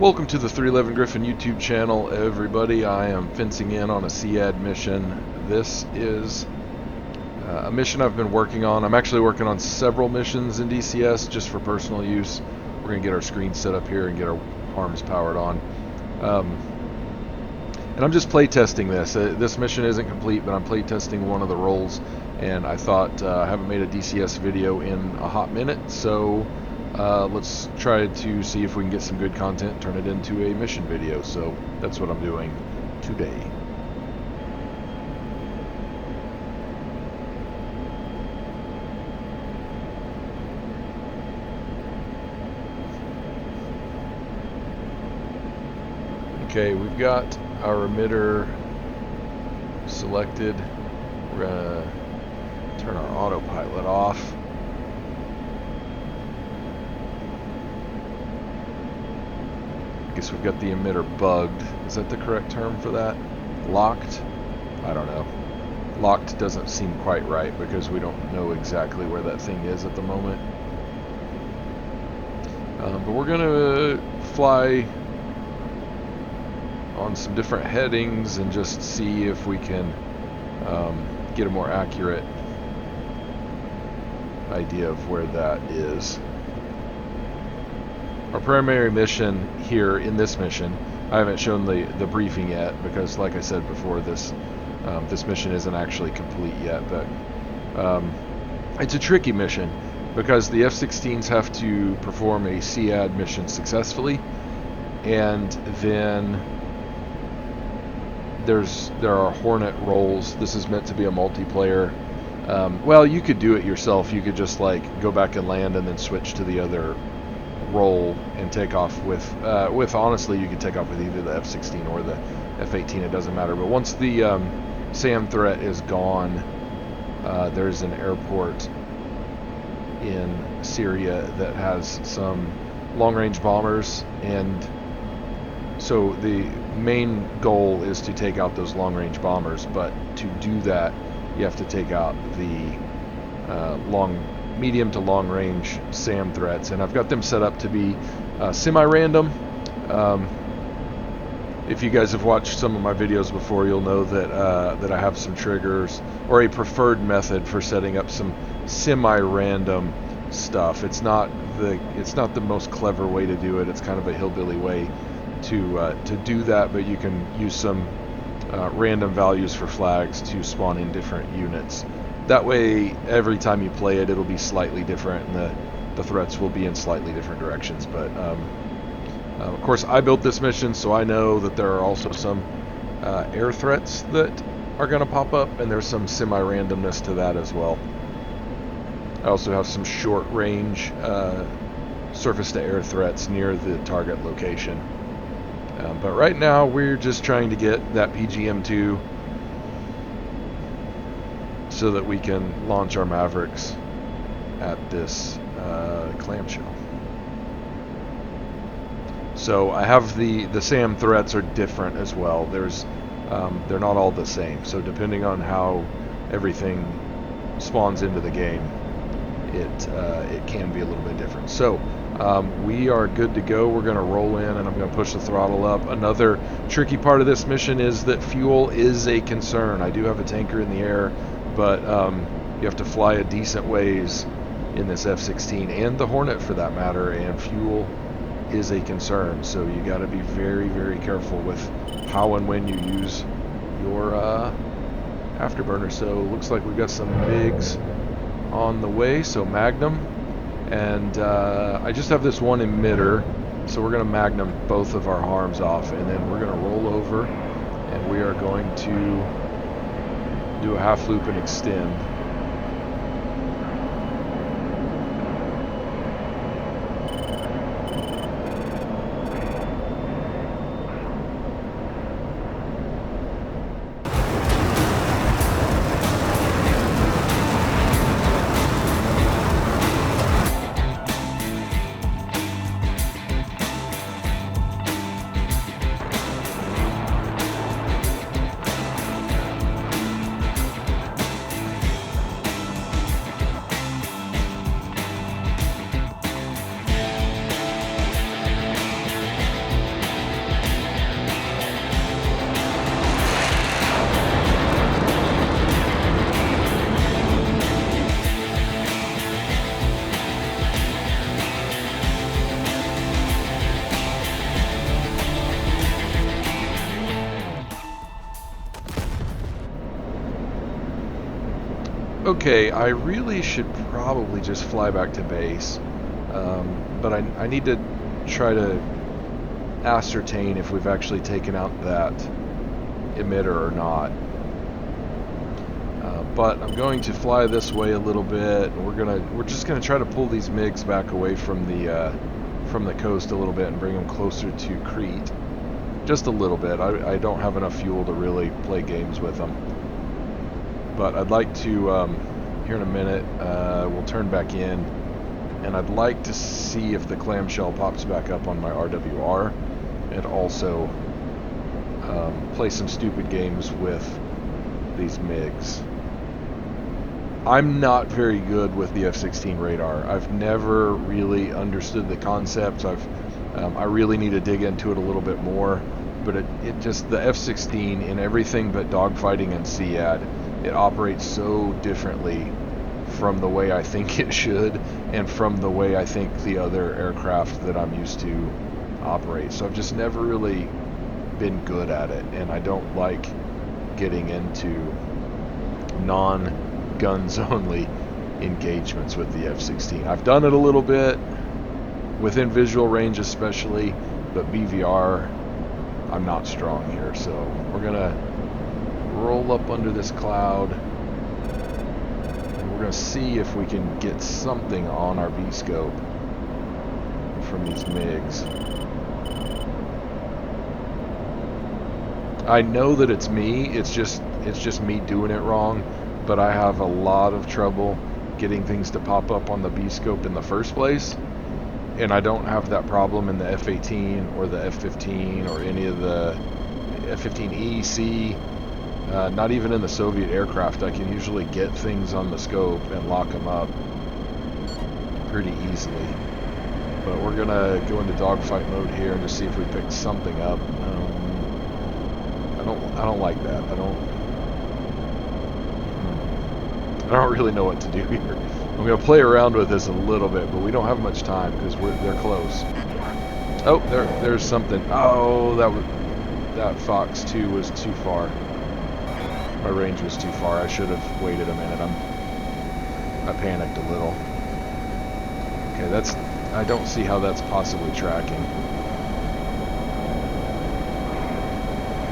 Welcome to the 311 Griffin YouTube channel, everybody. I am fencing in on a SEAD mission. This is a mission I've been working on. I'm actually working on several missions in DCS just for personal use. We're going to get our screen set up here and get our arms powered on. And I'm just playtesting this. This mission isn't complete, but I'm playtesting one of the roles. And I thought I haven't made a DCS video in a hot minute, so let's try to see if we can get some good content, turn it into a mission video. So that's what I'm doing today. Okay, we've got our emitter selected. We're gonna turn our autopilot off. I guess we've got the emitter bugged. Is that the correct term for that? Locked? I don't know. Locked doesn't seem quite right because we don't know exactly where that thing is at the moment. But we're gonna fly on some different headings and just see if we can get a more accurate idea of where that is. Our primary mission here in this mission, I haven't shown the briefing yet because, like I said before, this mission isn't actually complete yet, but it's a tricky mission because the F-16s have to perform a SEAD mission successfully, and then there are Hornet roles. This is meant to be a multiplayer. Well, you could do it yourself. You could just like go back and land and then switch to the other role and take off with honestly, you could take off with either the F-16 or the F-18. It doesn't matter. But once the SAM threat is gone, there's an airport in Syria that has some long-range bombers, and so the main goal is to take out those long-range bombers. But to do that, you have to take out the medium to long range SAM threats, and I've got them set up to be semi-random. If you guys have watched some of my videos before, you'll know that I have some triggers or a preferred method for setting up some semi-random stuff. It's not the most clever way to do it. It's kind of a hillbilly way to do that, but you can use some random values for flags to spawn in different units. That way, every time you play it, it'll be slightly different, and the threats will be in slightly different directions. But of course, I built this mission, so I know that there are also some air threats that are going to pop up, and there's some semi-randomness to that as well. I also have some short-range surface-to-air threats near the target location. But right now, we're just trying to get that PGM-2 so that we can launch our Mavericks at this clamshell. So I have the SAM threats are different as well. They're not all the same. So depending on how everything spawns into the game, it can be a little bit different. So we are good to go. We're going to roll in, and I'm going to push the throttle up. Another tricky part of this mission is that fuel is a concern. I do have a tanker in the air, but you have to fly a decent ways in this F-16 and the Hornet for that matter, and fuel is a concern. So you got to be very, very careful with how and when you use your afterburner. So looks like we've got some MiGs on the way. So Magnum, and I just have this one emitter, so we're going to Magnum both of our harms off, and then we're going to roll over, and we are going to do a half loop and extend. Okay, I really should probably just fly back to base, but I need to try to ascertain if we've actually taken out that emitter or not. But I'm going to fly this way a little bit. We're just gonna try to pull these MiGs back away from the coast a little bit and bring them closer to Crete, just a little bit. I don't have enough fuel to really play games with them. But I'd like to, here in a minute, we'll turn back in, and I'd like to see if the clamshell pops back up on my RWR, and also play some stupid games with these MiGs. I'm not very good with the F-16 radar. I've never really understood the concepts. I really need to dig into it a little bit more, but it just, the F-16 in everything but dogfighting and SEAD, it operates so differently from the way I think it should and from the way I think the other aircraft that I'm used to operate. So I've just never really been good at it, and I don't like getting into non-guns only engagements with the F-16. I've done it a little bit within visual range especially, but BVR I'm not strong here. So we're gonna roll up under this cloud and we're gonna see if we can get something on our V-scope from these MiGs. I know that it's me, it's just me doing it wrong, but I have a lot of trouble getting things to pop up on the B-scope in the first place, and I don't have that problem in the F-18 or the F-15 or any of the F-15E, C, not even in the Soviet aircraft. I can usually get things on the scope and lock them up pretty easily. But we're gonna go into dogfight mode here and just see if we pick something up. I don't like that. I don't really know what to do here. I'm gonna play around with this a little bit, but we don't have much time because they're close. Oh, there's something. Oh, that Fox 2 was too far. My range was too far. I should have waited a minute. I panicked a little. Okay, I don't see how that's possibly tracking.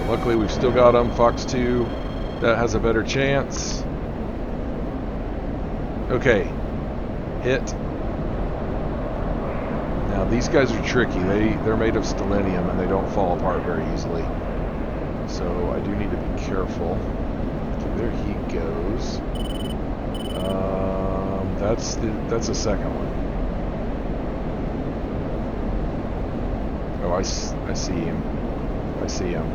Luckily, we've still got them. Fox 2, that has a better chance. Okay, hit. Now these guys are tricky. They're made of stellinium and they don't fall apart very easily. So I do need to be careful. Okay, there he goes. That's the second one. Oh, I see him. I see him.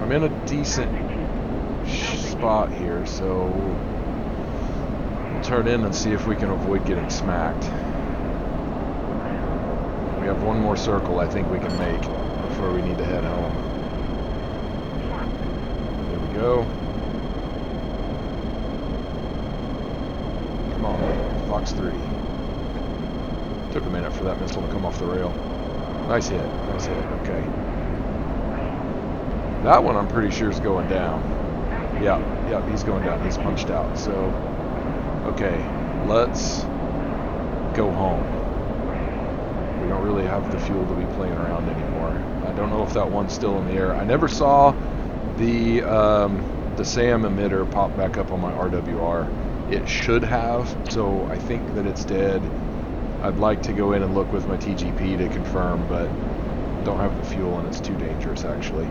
I'm in a decent spot here, so we'll turn in and see if we can avoid getting smacked. We have one more circle I think we can make before we need to head home. There we go. Come on, Fox 3. Took a minute for that missile to come off the rail. Nice hit, okay. That one I'm pretty sure is going down. Yeah, he's going down. He's punched out. So, okay, let's go home. We don't really have the fuel to be playing around anymore. I don't know if that one's still in the air. I never saw the SAM emitter pop back up on my RWR. It should have, so I think that it's dead. I'd like to go in and look with my TGP to confirm, but don't have the fuel and it's too dangerous actually.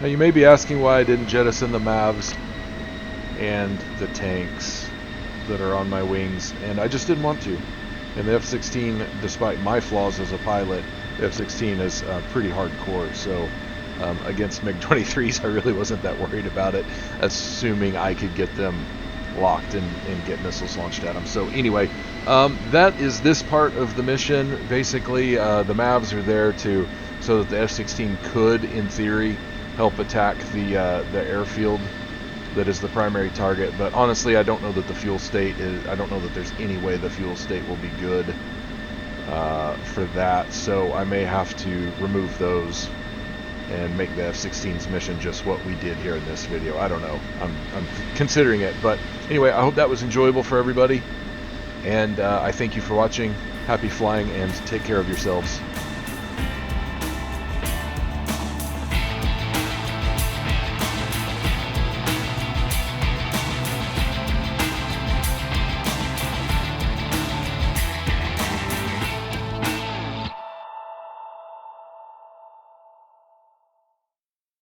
Now you may be asking why I didn't jettison the MAVs and the tanks that are on my wings, and I just didn't want to. And the F-16, despite my flaws as a pilot, the F-16 is pretty hardcore, so against MiG-23s I really wasn't that worried about it, assuming I could get them locked and get missiles launched at them. So anyway, that is this part of the mission. Basically, the MAVs are there so that the F-16 could, in theory, help attack the airfield that is the primary target. But honestly, I don't know that the fuel state is. I don't know that there's any way the fuel state will be good for that. So I may have to remove those and make the F-16's mission just what we did here in this video. I don't know. I'm considering it. But anyway, I hope that was enjoyable for everybody. And I thank you for watching. Happy flying and take care of yourselves.